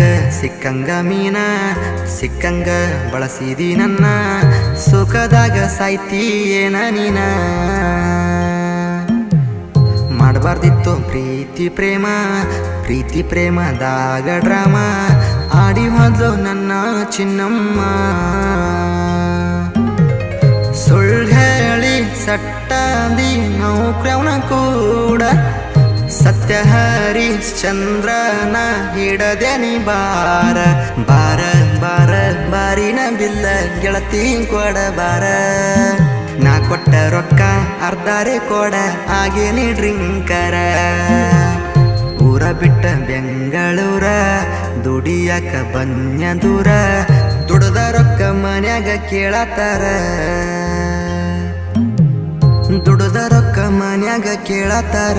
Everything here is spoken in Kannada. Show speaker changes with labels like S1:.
S1: ಯಾಕ ಸಿಕ್ಕಂಗ ಮೀನ ಸಿಕ್ಕಂಗ ಬಳಸಿದಿ ನನ್ನ ಸುಖದಾಗ ಸಾಯ್ತಿ ಏನ ನೀನ ಮಾಡಬಾರ್ದಿತ್ತು ಪ್ರೀತಿ ಪ್ರೇಮದಾಗ ಡ್ರಾಮ ಆಡಿ ಹೋದ್ಲು ನನ್ನ ಚಿನ್ನಮ್ಮ ಸುಳ್ಳು ಹೇಳಿ ಸಟ್ಟಾದಿ ನೌಕ್ರವನ ಕೂಡ ಸತ್ಯ ಹರಿಶ್ಚಂದ್ರನ ಹಿಡದೇನಿ ಬಾರ ಬಾರ ಬಾರ ಬಾರಿನ ಬಿಲ್ಲ ಗೆಳತಿ ಕೊಡ ಬಾರ ನಾ ಕೊಟ್ಟ ರೊಕ್ಕ ಅರ್ಧಾರೆ ಕೊಡ ಆಗೇನಿ ಡ್ರಿಂಕರ ಊರ ಬಿಟ್ಟ ಬೆಂಗಳೂರ ದುಡಿಯಾಕ ಬನ್ಯ ದೂರ ದುಡ್ದ ರೊಕ್ಕ ಮನ್ಯಾಗ ಕೇಳತಾರ ದುಡ್ದ ರೊಕ್ಕ ಮನ್ಯಾಗ ಕೇಳತಾರ